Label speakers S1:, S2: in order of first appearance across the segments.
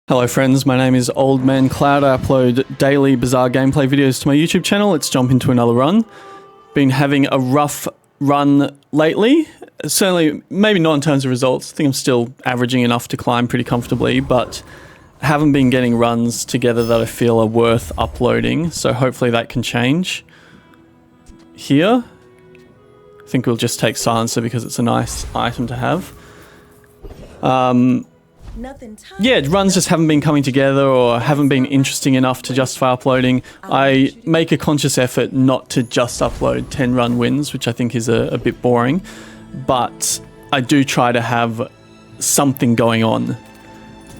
S1: Hello friends, my name is Old Man Cloud. I upload daily Bazaar gameplay videos to my YouTube channel. Let's jump into another run. Been having a rough run lately. Certainly, maybe not in terms of results. I think I'm still averaging enough to climb pretty comfortably, but haven't been getting runs together that I feel are worth uploading. So hopefully that can change. Here, I think we'll just take Silencer because it's a nice item to have. Yeah, runs just haven't been coming together or haven't been interesting enough to justify uploading. I make a conscious effort not to just upload 10 run wins, which I think is a bit boring, but I do try to have something going on,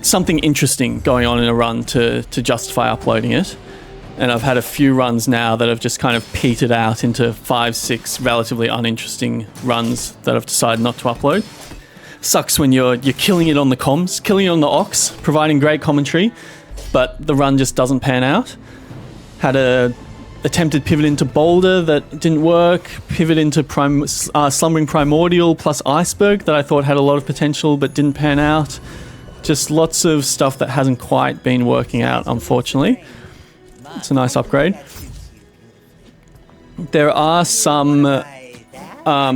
S1: something interesting going on in a run to justify uploading it. And I've had a few runs now that have just kind of petered out into 5, 6 relatively uninteresting runs that I've decided not to upload. Sucks when you're killing it on the comms, killing it on the Ox, providing great commentary, but the run just doesn't pan out. Had a attempted pivot into Boulder that didn't work, pivot into Slumbering Primordial plus Iceberg that I thought had a lot of potential but didn't pan out. Just lots of stuff that hasn't quite been working out, unfortunately. It's a nice upgrade. There are some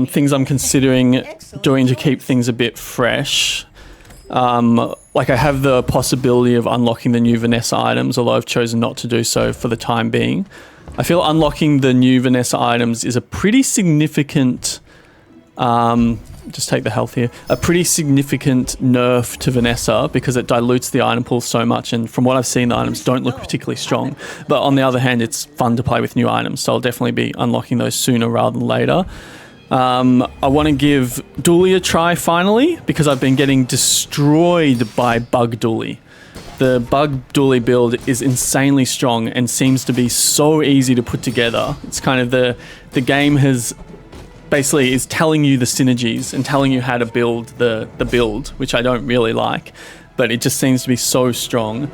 S1: things I'm considering doing to keep things a bit fresh. Like I have the possibility of unlocking the new Vanessa items, although I've chosen not to do so for the time being. I feel unlocking the new Vanessa items is a pretty significant, just take the health here, a pretty significant nerf to Vanessa because it dilutes the item pool so much, and from what I've seen, the items don't look particularly strong. But on the other hand, it's fun to play with new items, so I'll definitely be unlocking those sooner rather than later. I want to give Dually a try finally, because I've been getting destroyed by Bug Dually. The Bug Dually build is insanely strong and seems to be so easy to put together. It's kind of the game has basically is telling you the synergies and telling you how to build the build, which I don't really like, but it just seems to be so strong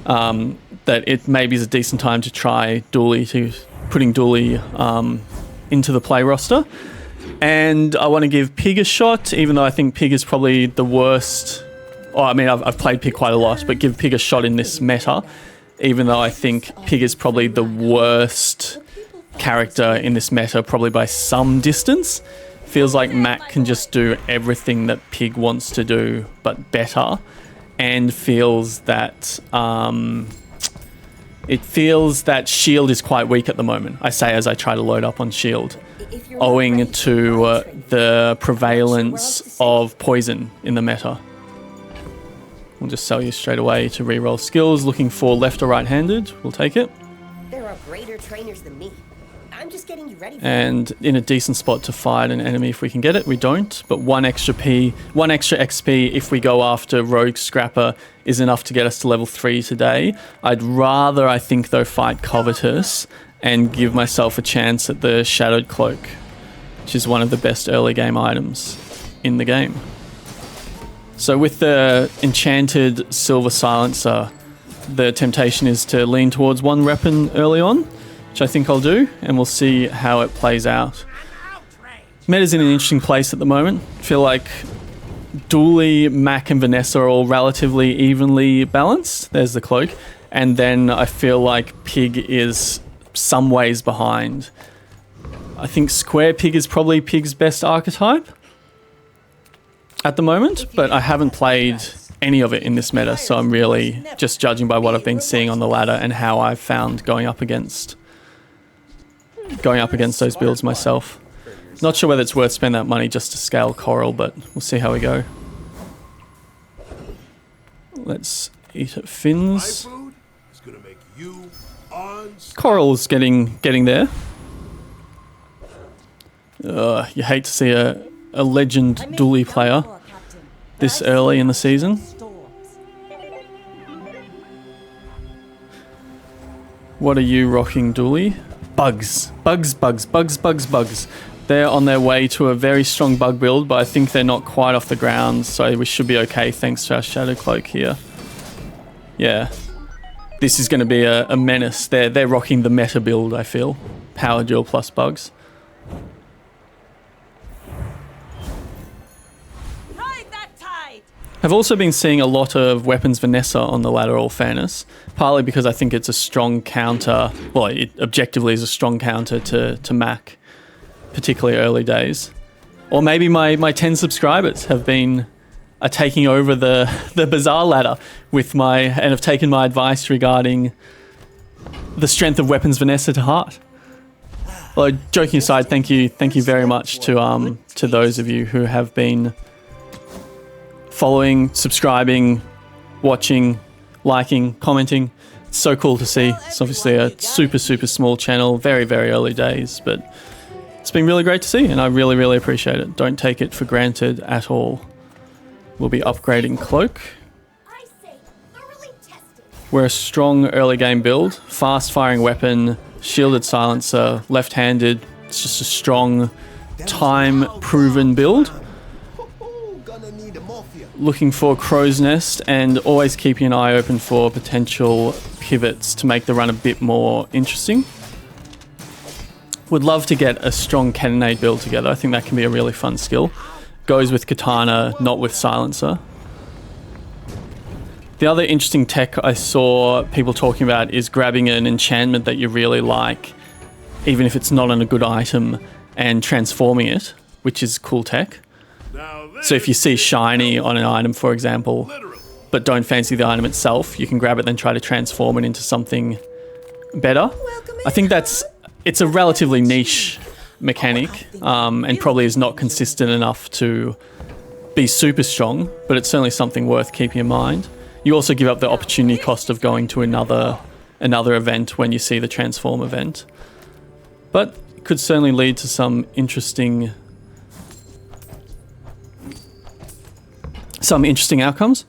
S1: that it maybe is a decent time to try putting Dually into the play roster. And I want to give Pig a shot, even though I think Pig is probably the worst. Oh, I mean, I've played Pig quite a lot, but give Pig a shot in this meta, even though I think Pig is probably the worst character in this meta, probably by some distance. Feels like Mac can just do everything that Pig wants to do, but better, and feels that Shield is quite weak at the moment. I say as I try to load up on Shield, owing to the prevalence of poison in the meta. We'll just sell you straight away to reroll skills. Looking for left or right-handed. We'll take it.
S2: There are greater trainers than me. I'm just getting you ready for
S1: and in a decent spot to fight an enemy if we can get it. We don't, but one extra XP if we go after Rogue Scrapper is enough to get us to level 3 today. I'd rather, I think though, fight Covetous and give myself a chance at the Shadowed Cloak, which is one of the best early game items in the game. So with the Enchanted Silver Silencer, the temptation is to lean towards one weapon early on, which I think I'll do, and we'll see how it plays out. Meta's in an interesting place at the moment. I feel like Dually, Mac and Vanessa are all relatively evenly balanced. There's the cloak. And then I feel like Pig is some ways behind. I think Square Pig is probably Pig's best archetype at the moment, but I haven't played any of it in this meta, so I'm really just judging by what I've been seeing on the ladder and how I've found going up against those builds myself. Not sure whether it's worth spending that money just to scale Coral, but we'll see how we go. Let's eat at Finn's. Coral's getting there. You hate to see a legend Dually player this early in the season. What are you rocking, Dually? Bugs. They're on their way to a very strong bug build, but I think they're not quite off the ground, so we should be okay thanks to our Shadow Cloak here. Yeah. This is going to be a menace. They're rocking the meta build, I feel. Power duel plus bugs. I've also been seeing a lot of weapons Vanessa on the ladder, all fairness, partly because I think it's a strong counter. Well, it objectively is a strong counter to Mac, particularly early days. Or maybe my 10 subscribers are taking over the Bazaar ladder and have taken my advice regarding the strength of weapons Vanessa to heart. Well, joking aside, thank you very much to those of you who have been following, subscribing, watching, liking, commenting. It's so cool to see. It's obviously a super small channel, very early days, but it's been really great to see, and I really appreciate it. Don't take it for granted at all. We'll be upgrading Cloak. We're a strong early game build, fast firing weapon, shielded silencer, left-handed. It's just a strong, time proven build. Looking for Crow's Nest and always keeping an eye open for potential pivots to make the run a bit more interesting. Would love to get a strong cannonade build together. I think that can be a really fun skill. Goes with katana, not with silencer. The other interesting tech I saw people talking about is grabbing an enchantment that you really like, even if it's not on a good item, and transforming it, which is cool tech. So if you see shiny on an item, for example, but don't fancy the item itself, you can grab it then try to transform it into something better. I think it's a relatively niche mechanic, and probably is not consistent enough to be super strong, but it's certainly something worth keeping in mind. You also give up the opportunity cost of going to another event when you see the transform event, but it could certainly lead to some interesting outcomes.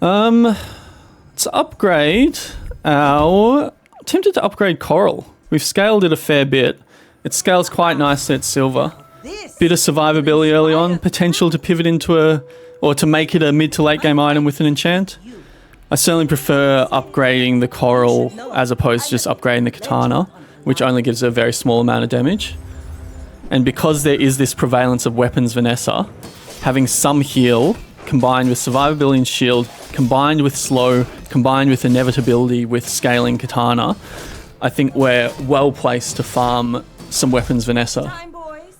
S1: Let's upgrade tempted to upgrade Coral. We've scaled it a fair bit. It scales quite nicely at silver. Bit of survivability early on, potential to pivot into or to make it a mid to late game item with an enchant. I certainly prefer upgrading the Coral as opposed to just upgrading the katana, which only gives a very small amount of damage. And because there is this prevalence of weapons Vanessa, having some heal combined with survivability and shield, combined with slow, combined with inevitability with scaling katana, I think we're well placed to farm some weapons Vanessa.
S3: Time, boys.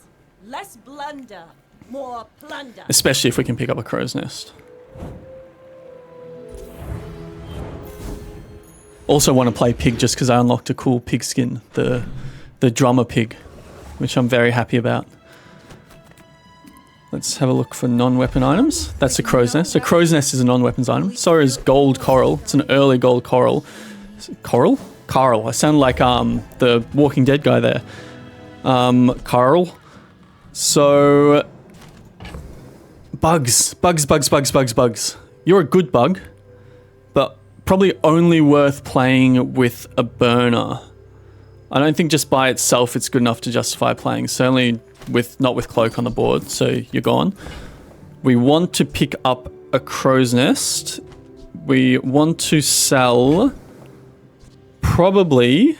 S3: Less blunder, more plunder.
S1: Especially if we can pick up a Crow's Nest. Also want to play pig just because I unlocked a cool pig skin, the drummer pig, which I'm very happy about. Let's have a look for non-weapon items. That's a Crow's Nest. So Crow's Nest is a non-weapons item. So is gold coral. It's an early gold coral. Coral? Carl. I sound like the Walking Dead guy there. Carl. So bugs. You're a good bug, but probably only worth playing with a burner. I don't think just by itself it's good enough to justify playing. Certainly not with Cloak on the board, so you're gone. We want to pick up a Crow's Nest. We want to sell probably...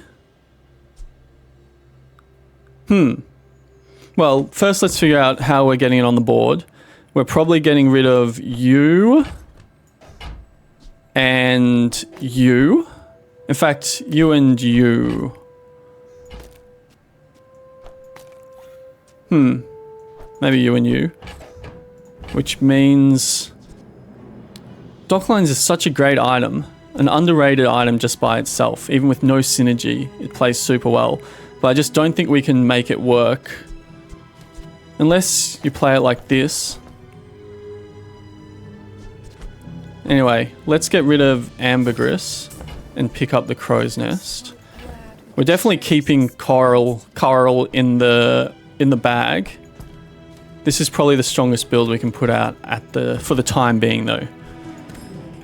S1: Well, first let's figure out how we're getting it on the board. We're probably getting rid of you and you. In fact, you and you. Maybe you and you. Which means... Docklines is such a great item. An underrated item just by itself. Even with no synergy, it plays super well. But I just don't think we can make it work. Unless you play it like this. Anyway, let's get rid of Ambergris and pick up the Crow's Nest. We're definitely keeping Coral in the bag. This is probably the strongest build we can put out for the time being though.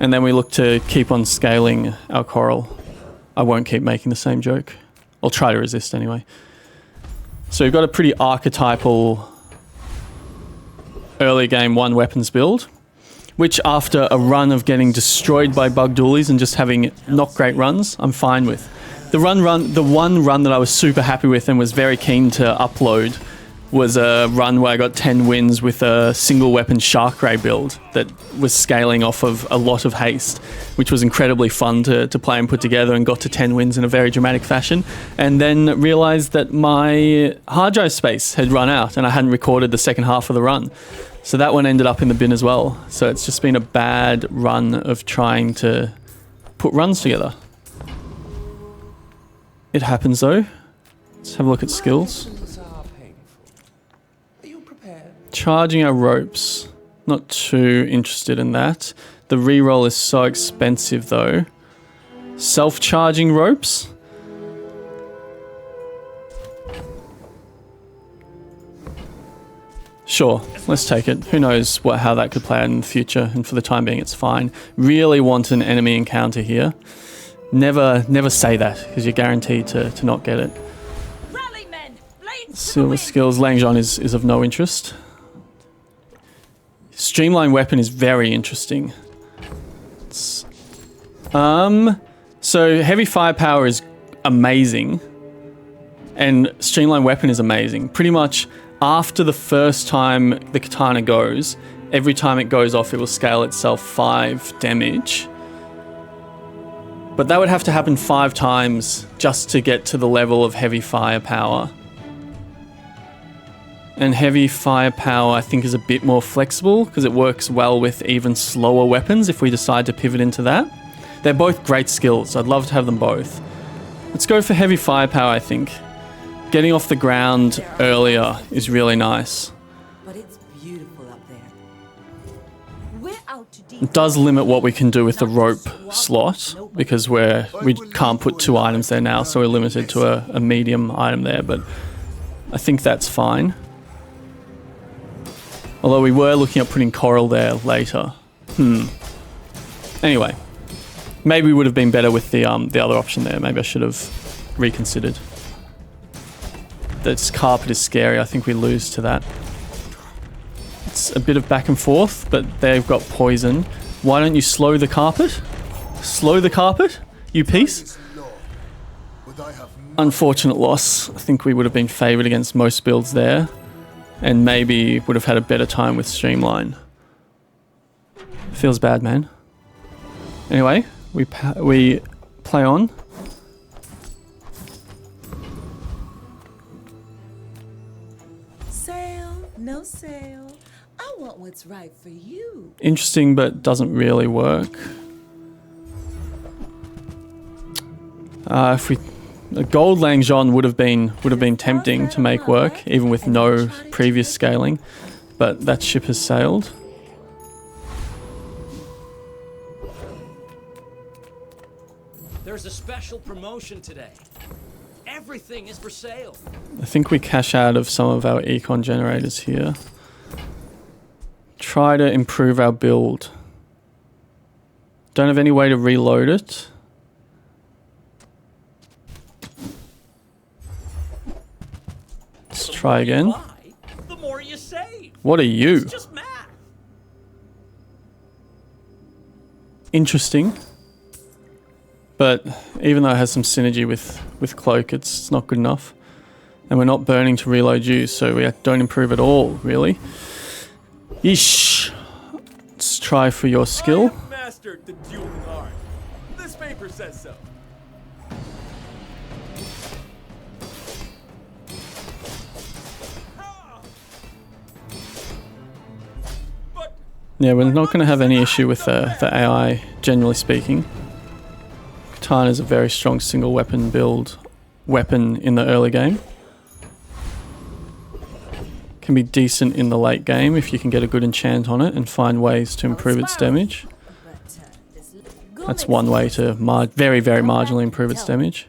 S1: And then we look to keep on scaling our Coral. I won't keep making the same joke. I'll try to resist anyway. So we've got a pretty archetypal early game one weapons build, which after a run of getting destroyed by bug dualies and just having not great runs, I'm fine with. The one run that I was super happy with and was very keen to upload was a run where I got 10 wins with a single weapon Shark Ray build that was scaling off of a lot of haste, which was incredibly fun to play and put together, and got to 10 wins in a very dramatic fashion. And then realized that my hard drive space had run out and I hadn't recorded the second half of the run. So that one ended up in the bin as well. So it's just been a bad run of trying to put runs together. It happens though. Let's have a look at skills. Charging our ropes. Not too interested in that. The reroll is so expensive though. Self-charging ropes. Sure, let's take it. Who knows how that could play out in the future, and for the time being it's fine. Really want an enemy encounter here. Never say that, because you're guaranteed to not get it. Silver skills. Langzhon is of no interest. Streamline weapon is very interesting. So heavy firepower is amazing, and streamline weapon is amazing. Pretty much after the first time the katana goes, every time it goes off, it will scale itself 5 damage. But that would have to happen 5 times just to get to the level of heavy firepower. And heavy firepower, I think, is a bit more flexible because it works well with even slower weapons if we decide to pivot into that. They're both great skills. I'd love to have them both. Let's go for heavy firepower, I think. Getting off the ground earlier is really nice.
S3: But it's beautiful up there. We're out to
S1: It does limit what we can do with the rope slot because we can't put 2 items there now, so we're limited to a medium item there, but I think that's fine. Although we were looking at putting coral there later. Anyway, maybe we would have been better with the other option there. Maybe I should have reconsidered. This carpet is scary. I think we lose to that. It's a bit of back and forth, but they've got poison. Why don't you slow the carpet? Slow the carpet, you piece? Unfortunate loss. I think we would have been favoured against most builds there, and maybe would have had a better time with Streamline. Feels bad, man. Anyway, we play on.
S3: no sale. I want what's right for you.
S1: Interesting, but doesn't really work. If we, a gold Langzhon would have been tempting to make work, even with no previous scaling, but that ship has sailed.
S4: There's a special promotion today. Everything is for sale.
S1: I think we cash out of some of our econ generators here. Try to improve our build. Don't have any way to reload it. Let's try again.
S4: The more you save.
S1: What are you?
S4: It's just math.
S1: Interesting. But even though it has some synergy with Cloak, it's not good enough. And we're not burning to reload you, so we don't improve at all, really. Yeesh. Let's try for your skill.
S4: I have mastered the dueling art. This paper says so.
S1: Yeah, we're not going to have any issue with the AI, generally speaking. Katana is a very strong single weapon build weapon in the early game. Can be decent in the late game if you can get a good enchant on it and find ways to improve its damage. That's one way to very, very marginally improve its damage.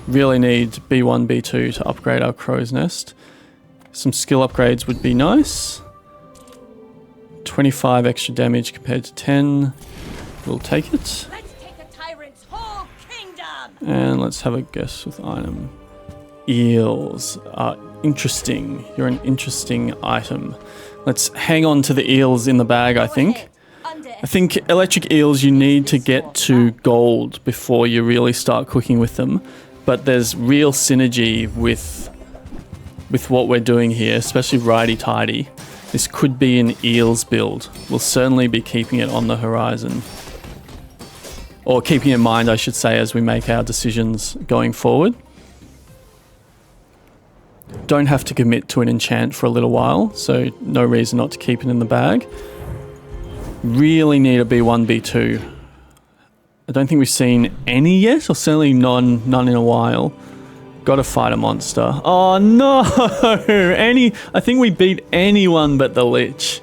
S1: Really need B1, B2 to upgrade our crow's nest. Some skill upgrades would be nice. 25 extra damage compared to 10. We'll take it.
S3: Let's take a tyrant's whole kingdom.
S1: And let's have a guess with item. Eels are interesting. You're an interesting item. Let's hang on to the eels in the bag, I think. I think electric eels, you need to get to gold before you really start cooking with them. But there's real synergy with with what we're doing here, especially righty-tighty, this could be an Eels build. We'll certainly be keeping it on the horizon. Or keeping in mind, I should say, as we make our decisions going forward. Don't have to commit to an enchant for a little while, so no reason not to keep it in the bag. Really need a B1, B2. I don't think we've seen any yet, or certainly none in a while. Gotta fight a monster. Oh no! I think we beat anyone but the Lich.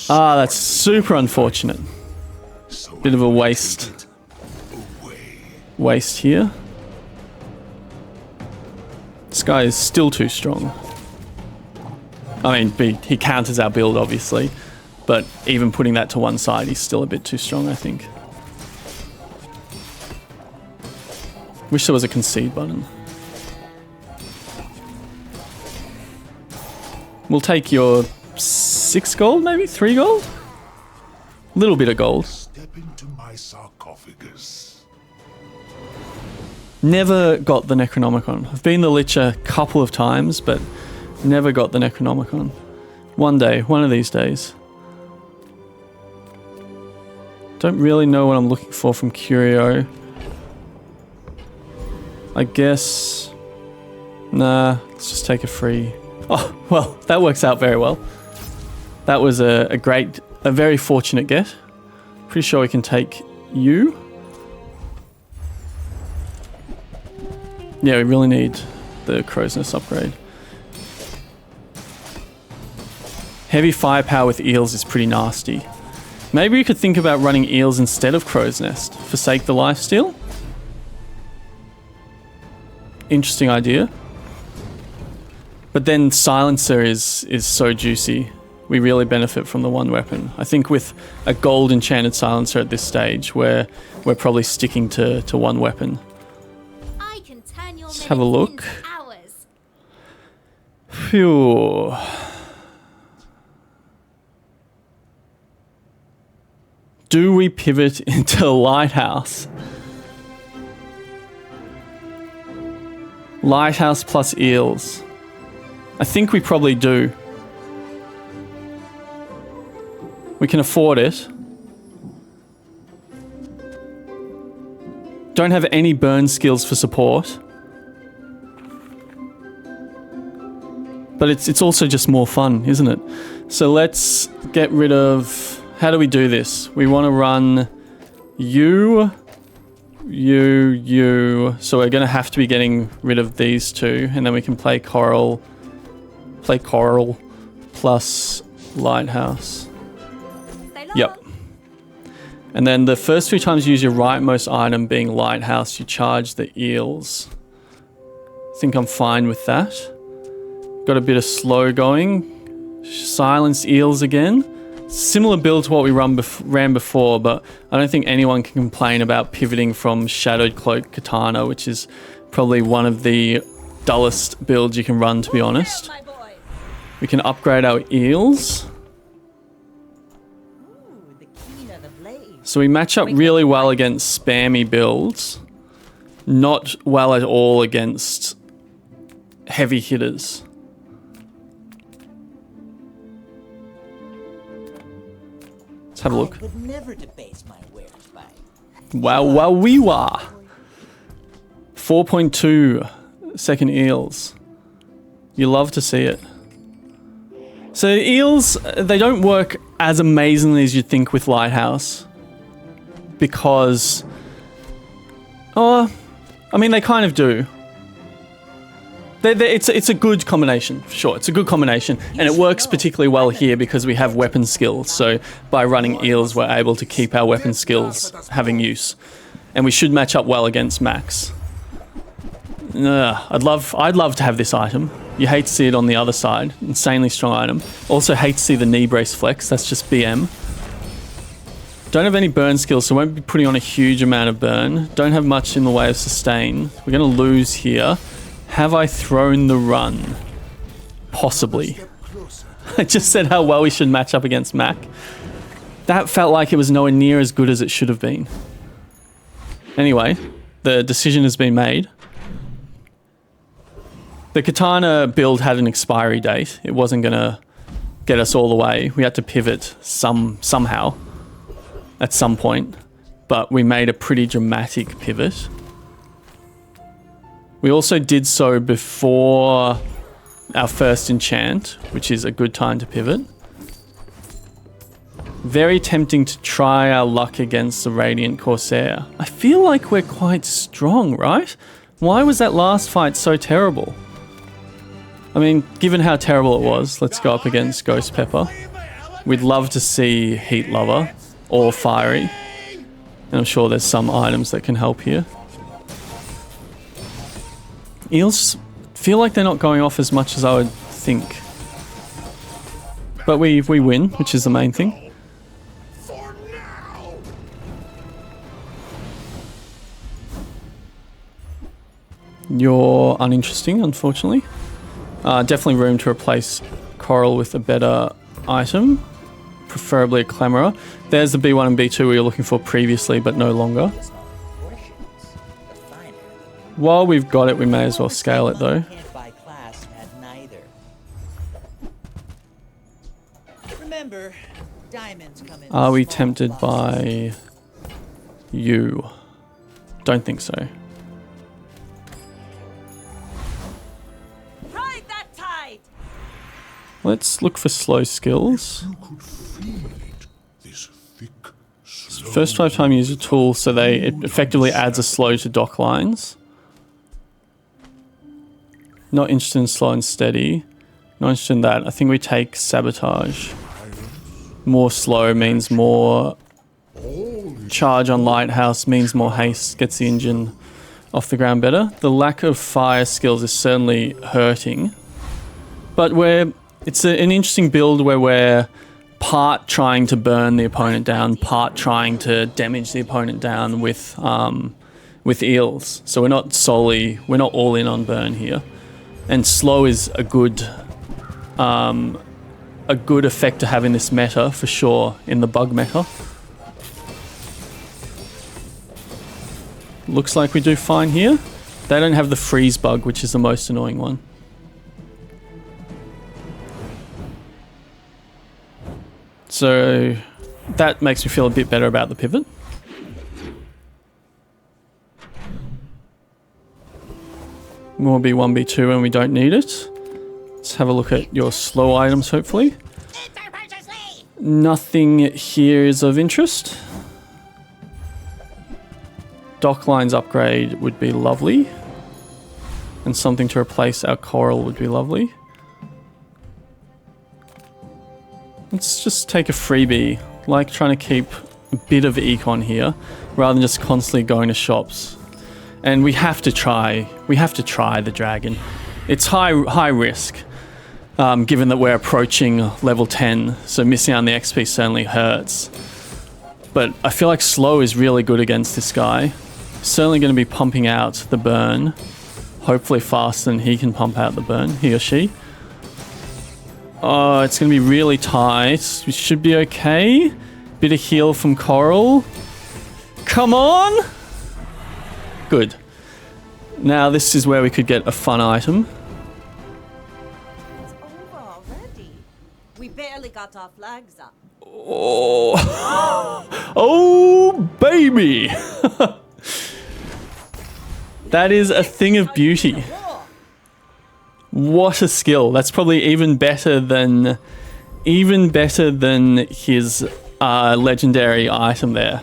S1: Ah, that's super unfortunate. Bit of a waste. Waste here. This guy is still too strong. I mean, he counters our build, obviously. But even putting that to one side, he's still a bit too strong, I think. Wish there was a concede button. We'll take your 6 gold, maybe 3 gold? Little bit of gold.
S5: Step into my sarcophagus.
S1: Never got the Necronomicon. I've been the Lich a couple of times, but never got the Necronomicon. One day, one of these days. Don't really know what I'm looking for from Curio. I guess... Nah, let's just take a free... Oh, well, that works out very well. That was a very fortunate get. Pretty sure we can take you. Yeah, we really need the Crow's Nest upgrade. Heavy firepower with Eels is pretty nasty. Maybe we could think about running Eels instead of Crow's Nest. Forsake the lifesteal? Interesting idea. But then Silencer is so juicy. We really benefit from the one weapon. I think with a gold enchanted Silencer at this stage, we're probably sticking to one weapon.
S6: I can turn your
S1: Let's have a look.
S6: into hours.
S1: Phew. Do we pivot into Lighthouse? Lighthouse plus Eels. I think we probably do. We can afford it. Don't have any burn skills for support. But it's also just more fun, isn't it? So let's get rid of... How do we do this? We want to run you. So we're going to have to be getting rid of these two. And then we can play Coral plus Lighthouse. Yep. And then the first 3 times you use your rightmost item being Lighthouse, you charge the Eels. I think I'm fine with that. Got a bit of slow going. Silence Eels again. Similar build to what we ran before, but I don't think anyone can complain about pivoting from Shadowed Cloak Katana, which is probably one of the dullest builds you can run, to be honest. We can upgrade our Eels. So we match up really well against spammy builds. Not well at all against heavy hitters. Let's have a look. Wow, wee wah. 4.2 second Eels. You love to see it. So Eels, they don't work as amazingly as you'd think with Lighthouse. Because... Oh, I mean, they kind of do. It's a good combination, for sure. It's a good combination, and it works particularly well here because we have weapon skills. So by running Eels, we're able to keep our weapon skills having use, and we should match up well against Max. I'd love to have this item. You hate to see it on the other side. Insanely strong item. Also hate to see the knee brace flex. That's just BM. Don't have any burn skills, so won't be putting on a huge amount of burn. Don't have much in the way of sustain. We're going to lose here. Have I thrown the run? Possibly. I just said how well we should match up against Mac. That felt like it was nowhere near as good as it should have been. Anyway, the decision has been made. The katana build had an expiry date. It wasn't going to get us all the way. We had to pivot somehow at some point, but we made a pretty dramatic pivot. We also did so before our first enchant, which is a good time to pivot. Very tempting to try our luck against the Radiant Corsair. I feel like we're quite strong, right? Why was that last fight so terrible? I mean, given how terrible it was, let's go up against Ghost Pepper. We'd love to see Heat Lover or Fiery. And I'm sure there's some items that can help here. Eels feel like they're not going off as much as I would think. But we win, which is the main thing. You're uninteresting, unfortunately. Definitely room to replace Coral with a better item. Preferably a Clamourer. There's the B1 and B2 we were looking for previously, but no longer. While we've got it, we may as well scale it though.
S7: Remember, diamonds come in.
S1: Are we tempted by you? Don't think so.
S3: Ride that tide!
S1: Let's look for slow skills.
S5: You could feed this thick, slow
S1: First 5 time use a tool, so it effectively adds a slow to dock lines. Not interested in slow and steady. Not interested in that. I think we take Sabotage. More slow means more charge on Lighthouse, means more haste, gets the engine off the ground better. The lack of fire skills is certainly hurting. But it's an interesting build where we're part trying to burn the opponent down, part trying to damage the opponent down with eels. So we're not all in on burn here. And slow is a good effect to have in this meta, for sure, in the bug meta. Looks like we do fine here. They don't have the freeze bug, which is the most annoying one. So that makes me feel a bit better about the pivot. More B1, B2 when we don't need it. Let's have a look at your slow items, hopefully. Nothing here is of interest. Dock lines upgrade would be lovely. And something to replace our Coral would be lovely. Let's just take a freebie. Like trying to keep a bit of econ here, rather than just constantly going to shops. And we have to try the dragon. It's high risk, given that we're approaching level 10, so missing out on the XP certainly hurts. But I feel like slow is really good against this guy. Certainly going to be pumping out the burn, hopefully faster than he can pump out the burn, he or she. Oh, it's going to be really tight. We should be okay. Bit of heal from Coral. Come on! Good. Now this is where we could get a fun item.
S3: It's over already. We barely got our flags up.
S1: Oh, oh baby! That is a thing of beauty. What a skill. That's probably even better than his legendary item there.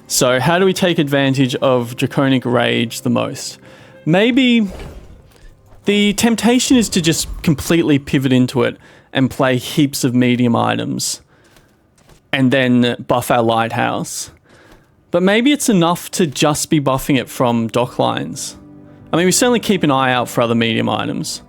S1: So how do we take advantage of Draconic Rage the most? Maybe the temptation is to just completely pivot into it and play heaps of medium items and then buff our Lighthouse. But maybe it's enough to just be buffing it from dock lines. I mean, we certainly keep an eye out for other medium items,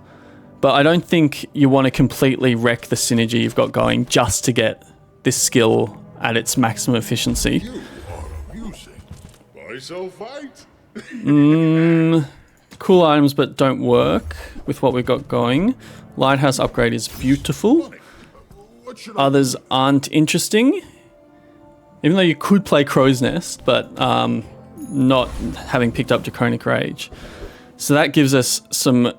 S1: but I don't think you want to completely wreck the synergy you've got going just to get this skill at its maximum efficiency.
S5: You are amusing. Why so fight?
S1: Cool items, but don't work with what we've got going. Lighthouse upgrade is beautiful. Others aren't interesting. Even though you could play Crow's Nest, but not having picked up Draconic Rage. So that gives us some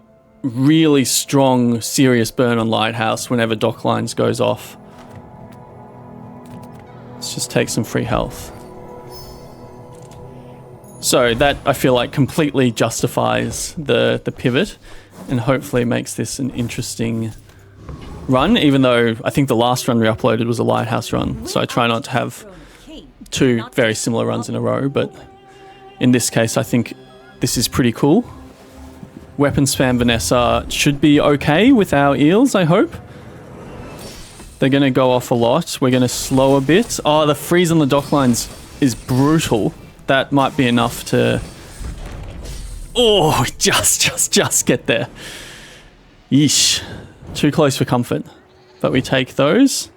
S1: really strong, serious burn on Lighthouse whenever dock lines goes off. Let's just take some free health. So that, I feel like, completely justifies the pivot and hopefully makes this an interesting run, even though I think the last run we uploaded was a Lighthouse run. So I try not to have two very similar runs in a row, but in this case I think this is pretty cool. Weapon spam Vanessa should be okay with our eels, I hope. They're going to go off a lot. We're going to slow a bit. Oh, the freeze on the dock lines is brutal. That might be enough to... Oh, just get there. Yeesh. Too close for comfort. But we take those.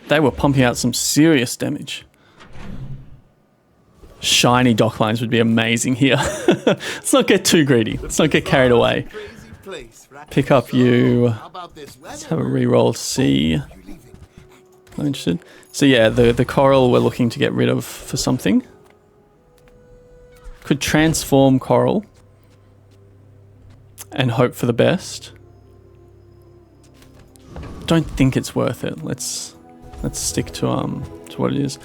S1: They were pumping out some serious damage. Shiny dock lines would be amazing here. Let's not get too greedy. Let's not get carried away. Pick up you. Let's have a reroll to see. I'm interested. So yeah, the coral we're looking to get rid of for something. Could transform coral and hope for the best. Don't think it's worth it. Let's stick to what it is.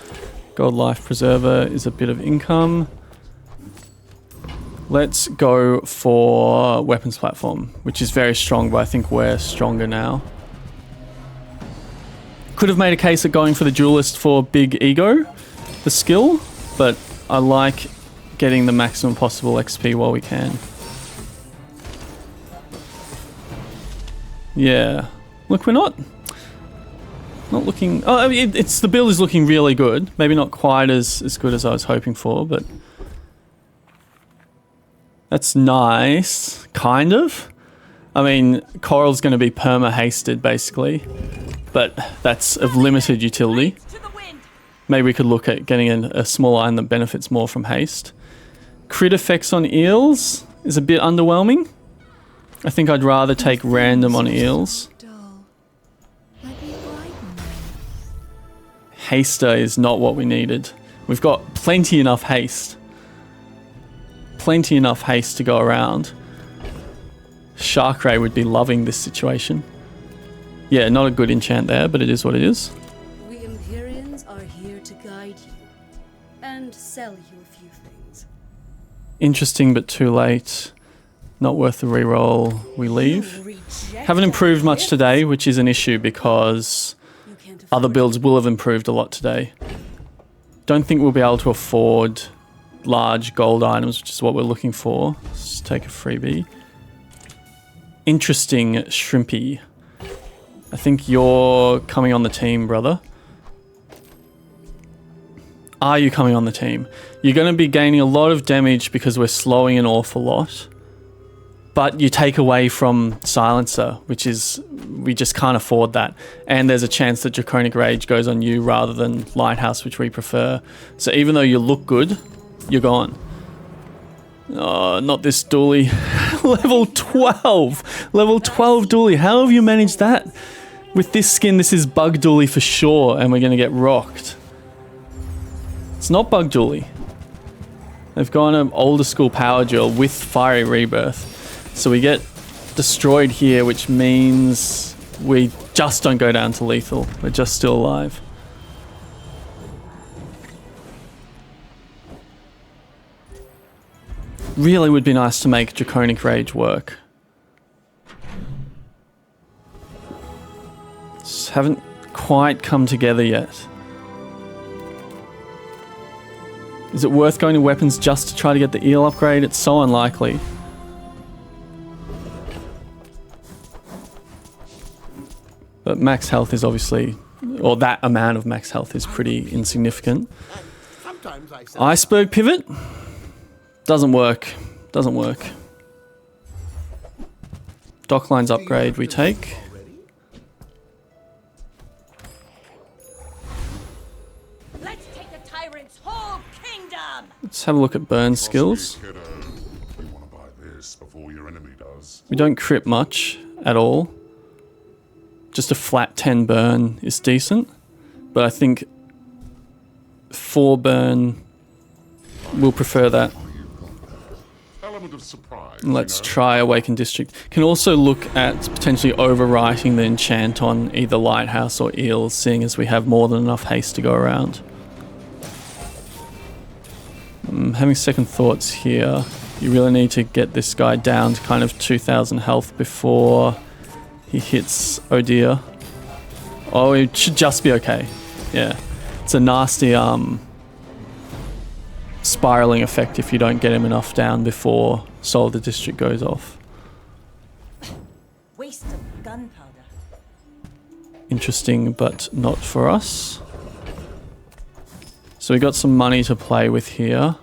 S1: Gold Life Preserver is a bit of income. Let's go for Weapons Platform, which is very strong, but I think we're stronger now. Could have made a case of going for the Duelist for big ego, the skill, but I like getting the maximum possible XP while we can. Yeah. Look, we're not looking... Oh, I mean, it's the build is looking really good. Maybe not quite as good as I was hoping for, but... That's nice. Kind of. I mean, Coral's going to be perma-hasted, basically. But that's of limited utility. Maybe we could look at getting a small item that benefits more from haste. Crit effects on eels is a bit underwhelming. I think I'd rather take random on eels. Haster is not what we needed. We've got plenty enough haste. Plenty enough haste to go around. Shark Ray would be loving this situation. Yeah, not a good enchant there, but it is what it is.
S8: We Empyreans are here to guide you and sell you a few things.
S1: Interesting, but too late. Not worth the reroll. We leave. Haven't improved much today, which is an issue because other builds will have improved a lot today. Don't think we'll be able to afford large gold items, which is what we're looking for. Let's take a freebie. Interesting, Shrimpy. I think you're coming on the team, brother. Are you coming on the team? You're going to be gaining a lot of damage because we're slowing an awful lot. But you take away from Silencer, which is... We just can't afford that. And there's a chance that Draconic Rage goes on you rather than Lighthouse, which we prefer. So even though you look good, you're gone. Oh, not this dually. Level 12! Level 12 dually. How have you managed that? With this skin, this is bug dually for sure, and we're going to get rocked. It's not bug dually. They've gone an older school power duel with Fiery Rebirth. So we get destroyed here, which means we just don't go down to lethal. We're just still alive. Really would be nice to make Draconic Rage work. Just haven't quite come together yet. Is it worth going to weapons just to try to get the eel upgrade? It's so unlikely. But max health is obviously, or that amount of max health is pretty insignificant. Iceberg pivot? Doesn't work. Doesn't work. Docklines upgrade we take.
S8: Let's take the tyrant's whole kingdom.
S1: Let's have a look at burn skills. We don't crit much at all. Just a flat 10 burn is decent. But I think 4 burn, we'll prefer that.
S5: element of surprise.
S1: Let's try Awaken District. Can also look at potentially overwriting the enchant on either Lighthouse or Eels, seeing as we have more than enough haste to go around. Having second thoughts here. You really need to get this guy down to kind of 2,000 health before he hits Odir. Oh, it should just be okay. Yeah. It's a nasty spiraling effect if you don't get him enough down before Soul of the District goes off.
S3: Waste of gunpowder.
S1: Interesting, but not for us. So we got some money to play with here.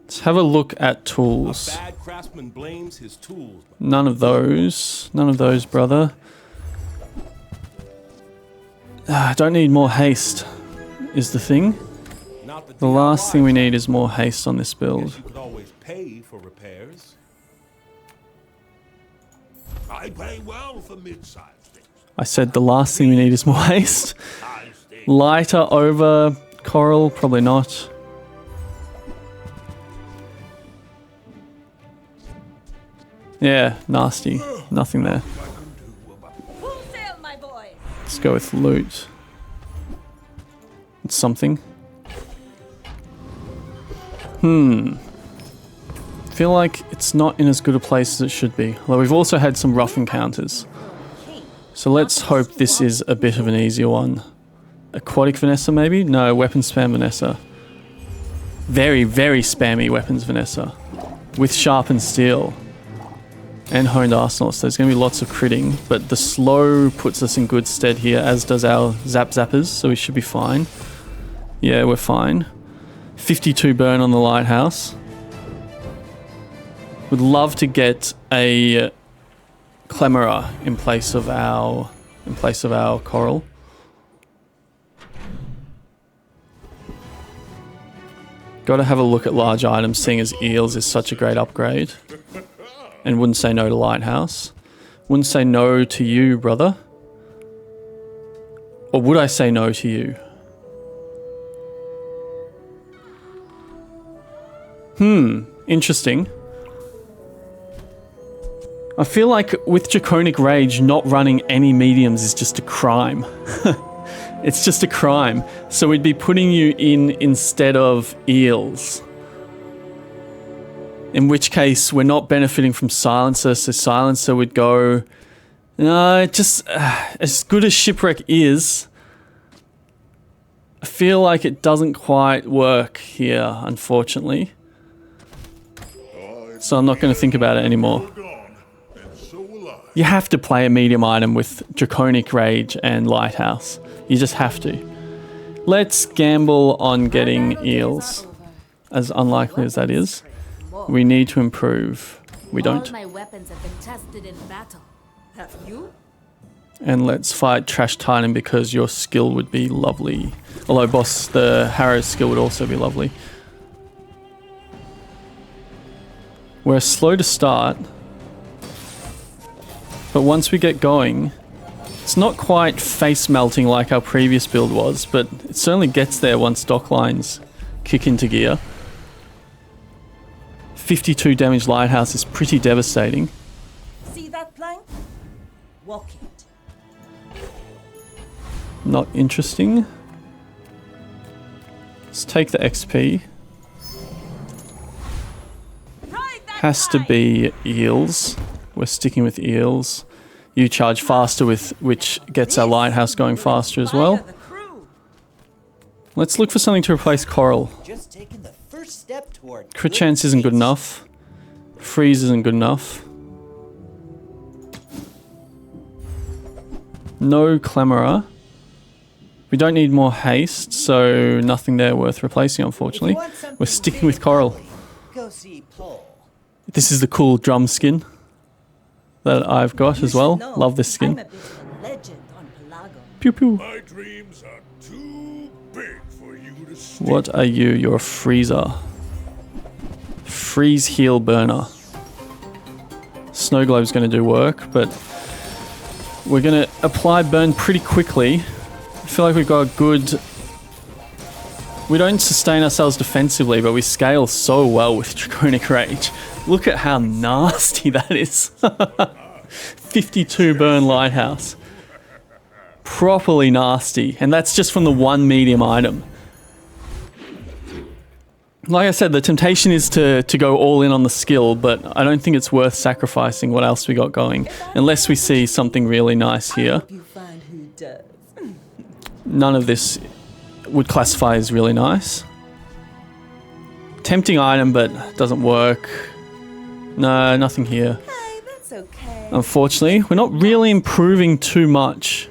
S1: Let's have a look at tools.
S9: A bad craftsman blames his tools.
S1: None of those. None of those, brother. I don't need more haste, is the thing. The last thing we need is more haste on this build.
S9: You could always pay for repairs.
S5: I pay well for mid-sized things.
S1: I said the last thing we need is more haste. Lighter over coral? Probably not. Yeah, nasty. Nothing there.
S3: Full sail, my boy.
S1: Let's go with loot. It's something. Feel like it's not in as good a place as it should be. Although we've also had some rough encounters. So let's hope this is a bit of an easier one. Aquatic Vanessa maybe? No, weapon spam Vanessa. Very, very spammy weapons Vanessa. With sharpened steel. And honed arsenal, so there's going to be lots of critting. But the slow puts us in good stead here, as does our zap zappers, so we should be fine. Yeah, we're fine. 52 burn on the lighthouse. Would love to get a Clemera in place of our coral. Got to have a look at large items, seeing as eels is such a great upgrade. And wouldn't say no to lighthouse. Wouldn't say no to you, brother. Or would I say no to you? Interesting. I feel like with Draconic Rage, not running any mediums is just a crime. It's just a crime. So we'd be putting you in instead of eels. In which case, we're not benefiting from Silencer, so Silencer would go... No, just... as good as Shipwreck is, I feel like it doesn't quite work here, unfortunately. So I'm not going to think about it anymore. You have to play a medium item with Draconic Rage and Lighthouse. You just have to. Let's gamble on getting eels. As unlikely as that is. We need to improve. We don't.
S6: All my weapons have been tested in battle.
S3: Have you?
S1: And let's fight Trash Titan because your skill would be lovely. Although, boss, the Harrow's skill would also be lovely. We're slow to start. But once we get going, it's not quite face melting like our previous build was, but it certainly gets there once dock lines kick into gear. 52 damage lighthouse is pretty devastating.
S3: See that plank? Walk it.
S1: Not interesting. Let's take the XP. Has to be eels. We're sticking with eels. You charge faster, with which gets our lighthouse going faster as well. Let's look for something to replace coral.
S7: Just taking the first step toward
S1: Crit chance isn't good enough. Freeze isn't good enough. No Clemera. We don't need more haste, so nothing there worth replacing, unfortunately. We're sticking with coral.
S7: Go see Paul.
S1: This is the cool drum skin that I've got as well. Love this skin.
S3: I'm a bit of a legend on Pelago.
S1: Pew pew.
S5: My dreams are too big for you to stick.
S1: What are you? You're a freezer. Freeze heal burner. Snow globe's going to do work, but we're going to apply burn pretty quickly. I feel like we've got a good We don't sustain ourselves defensively, but we scale so well with Draconic Rage. Look at how nasty that is. 52 burn lighthouse. Properly nasty. And that's just from the one medium item. Like I said, the temptation is to go all in on the skill, but I don't think it's worth sacrificing what else we got going. Unless we see something really nice here.
S3: You find who does.
S1: None of this would classify as really nice. Tempting item, but doesn't work. No, nothing here.
S3: Hey, that's okay.
S1: Unfortunately, we're not really improving too much.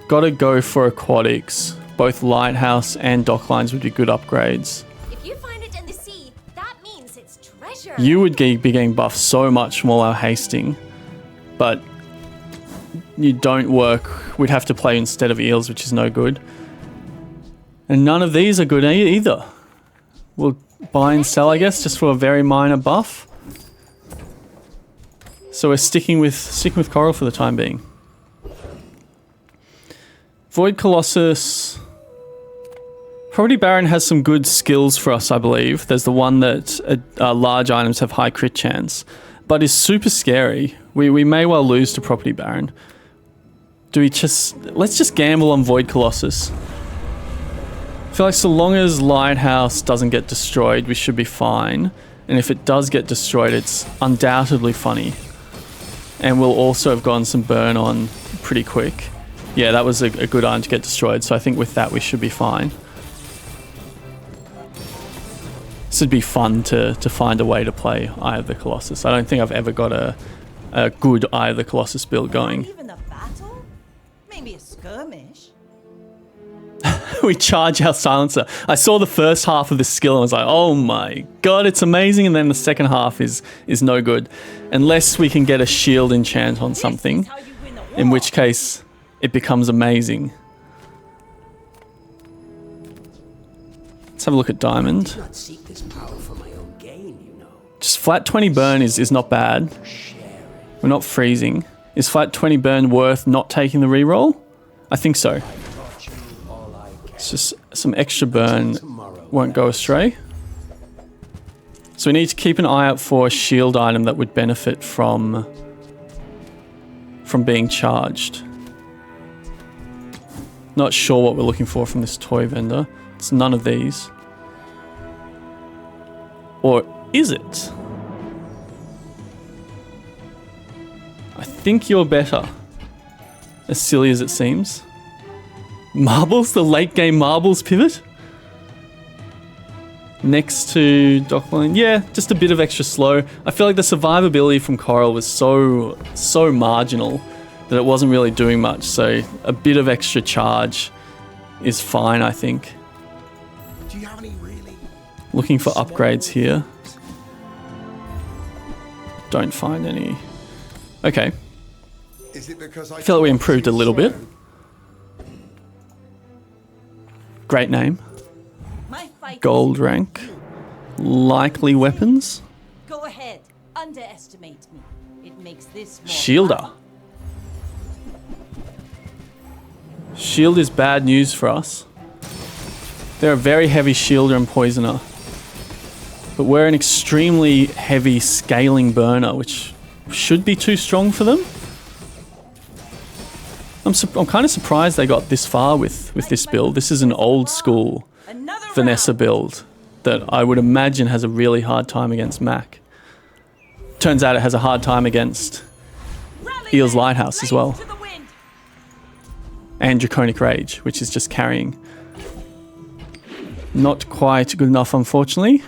S1: Gotta go for aquatics. Both lighthouse and dock lines would be good upgrades.
S6: If you find it in the sea, that means it's treasure.
S1: You would be getting buffed so much from all our hasting, but you don't work. We'd have to play instead of eels, which is no good. And none of these are good either. We'll buy and sell, I guess, just for a very minor buff. So we're sticking with Coral for the time being. Void Colossus. Property Baron has some good skills for us, I believe. There's the one that large items have high crit chance, but is super scary. We may well lose to Property Baron. Let's just gamble on Void Colossus. I feel like so long as Lighthouse doesn't get destroyed, we should be fine. And if it does get destroyed, it's undoubtedly funny. And we'll also have gotten some burn on pretty quick. Yeah, that was a good item to get destroyed, so I think with that we should be fine. This would be fun to find a way to play Eye of the Colossus. I don't think I've ever got a good Eye of the Colossus build going.
S3: Not even a battle? Maybe a skirmish.
S1: We charge our silencer. I saw the first half of this skill and I was like, oh my god, it's amazing. And then the second half is no good. Unless we can get a shield enchant on something, in which case it becomes amazing. Let's have a look at Diamond.
S4: Not seek this power for my own gain, you know.
S1: Just flat 20 burn is not bad. We're not freezing. Is flat 20 burn worth not taking the reroll? I think so. It's just some extra burn won't go astray. So we need to keep an eye out for a shield item that would benefit from being charged. Not sure what we're looking for from this toy vendor. It's none of these. Or is it? I think you're better. As silly as it seems. Marbles? The late game marbles pivot? Next to Dockline. Yeah, just a bit of extra slow. I feel like the survivability from Coral was so marginal that it wasn't really doing much. So a bit of extra charge is fine, I think.
S5: Do you have any really?
S1: Looking for upgrades here. Don't find any. Okay.
S5: Is it because I
S1: feel like we improved a little bit. Great name.
S3: My fight.
S1: Gold rank. Likely weapons.
S3: Go ahead. Underestimate me. It makes this more
S1: Shielder.
S3: fun.
S1: Shield is bad news for us. They're a very heavy shielder and poisoner. But we're an extremely heavy scaling burner, which should be too strong for them. I'm kind of surprised they got this far with this build. This is an old school
S3: Another
S1: Vanessa
S3: round.
S1: build that I would imagine has a really hard time against Mac. Turns out it has a hard time against
S3: Rally
S1: Eel's
S3: then.
S1: Lighthouse as
S3: Raise
S1: well.
S3: to the wind.
S1: And Draconic Rage, which is just carrying. Not quite good enough, unfortunately.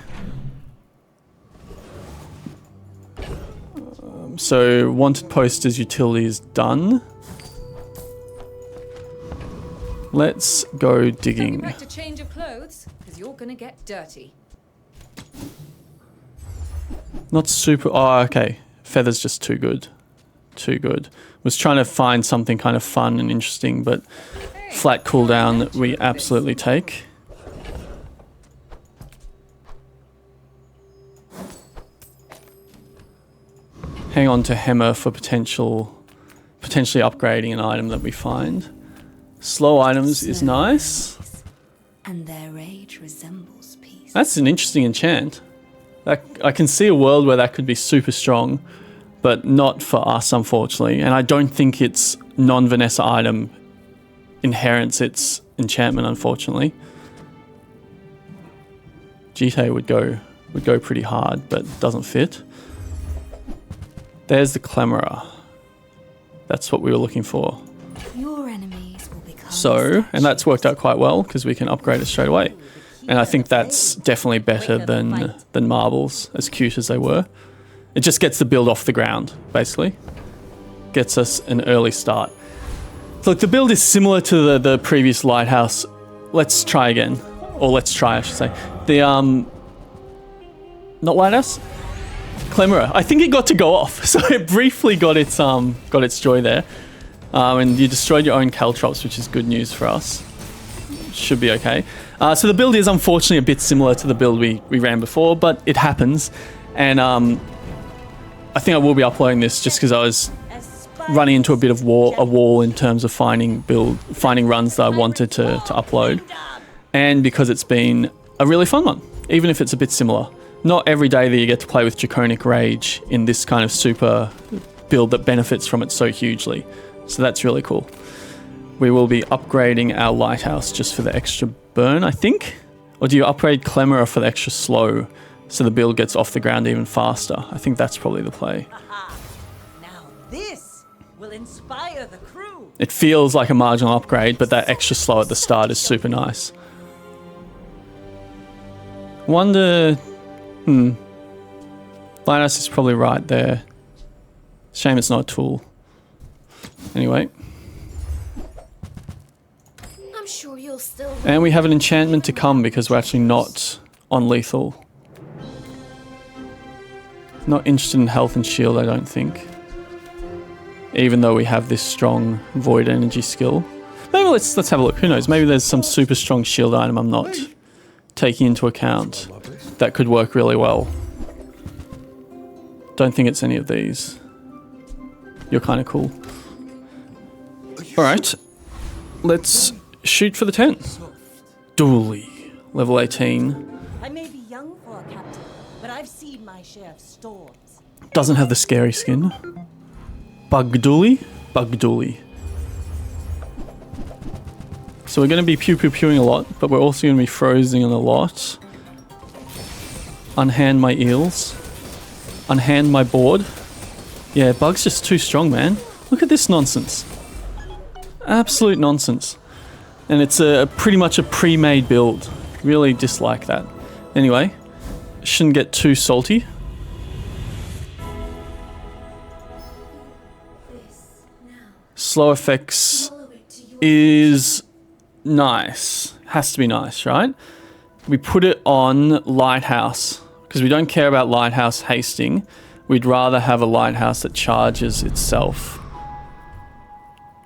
S1: So, wanted posters utility is done. Let's go digging.
S8: Back to change of clothes, because you're gonna get dirty.
S1: Not super. Oh, okay. Feather's just too good. Too good. Was trying to find something kind of fun and interesting, but flat cooldown we absolutely take. Hang on to Hammer for potentially upgrading an item that we find. Slow items is nice.
S8: and their rage resembles peace.
S1: That's an interesting enchant. I can see a world where that could be super strong, but not for us, unfortunately. And I don't think its non-Vanessa item inherits its enchantment, unfortunately. Jite would go pretty hard, but doesn't fit. There's the Clamora. That's what we were looking for.
S8: Your enemies will become
S1: So, and that's worked out quite well because we can upgrade it straight away. And I think that's definitely better than marbles, as cute as they were. It just gets the build off the ground, basically. Gets us an early start. So look, the build is similar to the previous lighthouse. Let's try again. Or let's try, I should say. The, not lighthouse? Clamora. I think it got to go off. So it briefly got its joy there. And you destroyed your own caltrops, which is good news for us. Should be okay. So the build is unfortunately a bit similar to the build we ran before, but it happens. And I think I will be uploading this just because I was running into a bit of a wall in terms of finding runs that I wanted to upload. And because it's been a really fun one, even if it's a bit similar. Not every day that you get to play with Draconic Rage in this kind of super build that benefits from it so hugely. So that's really cool. We will be upgrading our lighthouse just for the extra burn, I think. Or do you upgrade Clamora for the extra slow so the build gets off the ground even faster? I think that's probably the play.
S3: Now this will inspire the crew.
S1: It feels like a marginal upgrade, but that extra slow at the start is super nice. Wonder... Lighthouse is probably right there. Shame it's not a tool. Anyway.
S6: I'm sure you'll still.
S1: And we have an enchantment to come because we're actually not on lethal. Not interested in health and shield, I don't think. Even though we have this strong void energy skill. Maybe let's have a look. Who knows? Maybe there's some super strong shield item I'm not taking into account that could work really well. Don't think it's any of these. You're kind of cool. Alright. Let's shoot for the 10. Dooley. Level 18.
S3: I may be young for a captain, but I've seen my share of storms.
S1: Doesn't have the scary skin. Bug Dooley? Bug Dooley. So we're going to be pew-pew-pewing a lot, but we're also going to be frozen a lot. Unhand my eels. Unhand my board. Yeah, Bug's just too strong, man. Look at this nonsense. Absolute nonsense. And it's pretty much a pre-made build. Really dislike that. Anyway, shouldn't get too salty. Slow effects is nice. Has to be nice, right? We put it on Lighthouse because we don't care about Lighthouse hasting. We'd rather have a Lighthouse that charges itself.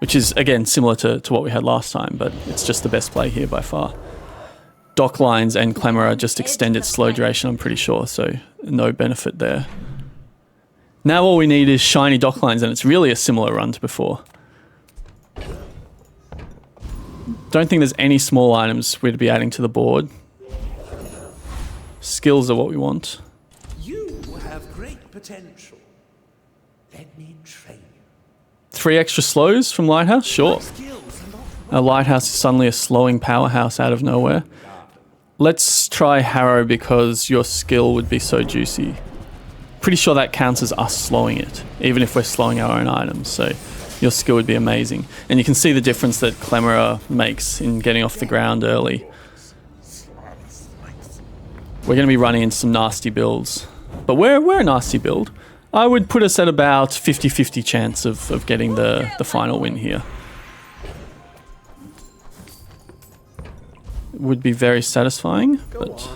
S1: Which is, again, similar to what we had last time, but it's just the best play here by far. Dock lines and Clamora just extend its slow duration, I'm pretty sure, so no benefit there. Now all we need is shiny dock lines, and it's really a similar run to before. Don't think there's any small items we'd be adding to the board. Skills are what we want.
S9: You have great potential. Let me train you.
S1: 3 extra slows from Lighthouse? Sure. A Lighthouse is suddenly a slowing powerhouse out of nowhere. Let's try Harrow because your skill would be so juicy. Pretty sure that counts as us slowing it, even if we're slowing our own items, so your skill would be amazing. And you can see the difference that Clamora makes in getting off the ground early. We're going to be running into some nasty builds. But we're a nasty build. I would put us at about 50-50 chance of getting the final win here. Would be very satisfying, but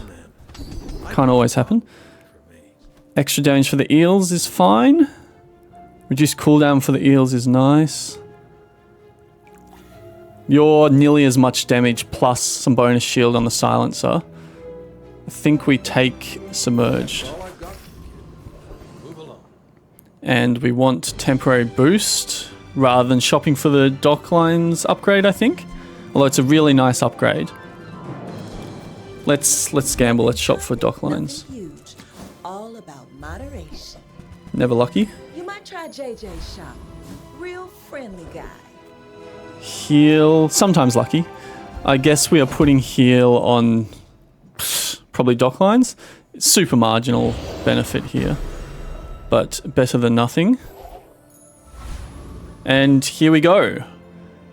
S1: can't always happen. Extra damage for the eels is fine. Reduced cooldown for the eels is nice. You're nearly as much damage plus some bonus shield on the silencer. I think we take Submerged. And we want temporary boost rather than shopping for the dock lines upgrade, I think. Although it's a really nice upgrade. Let's gamble. Let's shop for dock lines.
S3: Nothing huge. All about moderation.
S1: Never lucky.
S3: You might try JJ's shop. Real friendly guy.
S1: Heal. Sometimes lucky. I guess we are putting heal on probably dock lines. Super marginal benefit here, but better than nothing. And here we go.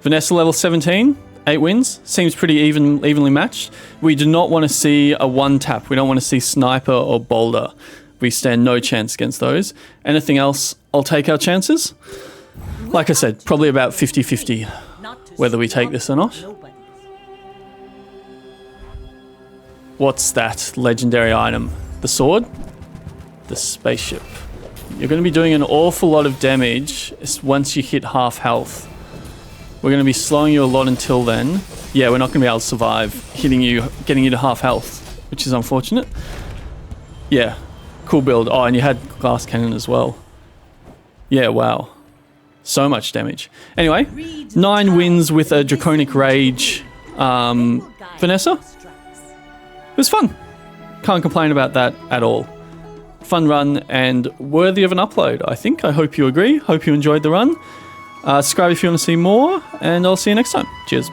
S1: Vanessa level 17, 8 wins. Seems pretty evenly matched. We do not want to see a one tap. We don't want to see sniper or boulder. We stand no chance against those. Anything else, I'll take our chances. Like I said, probably about 50-50 whether we take this or not. What's that legendary item? The sword? The spaceship. You're going to be doing an awful lot of damage once you hit half health. We're going to be slowing you a lot until then. Yeah, we're not going to be able to survive getting you to half health, which is unfortunate. Yeah, cool build. Oh, and you had glass cannon as well. Yeah, wow. So much damage. Anyway, 9 wins with a Draconic Rage. Vanessa? It was fun. Can't complain about that at all. Fun run and worthy of an upload, I think. I hope you agree. Hope you enjoyed the run. Subscribe if you want to see more, and I'll see you next time. Cheers.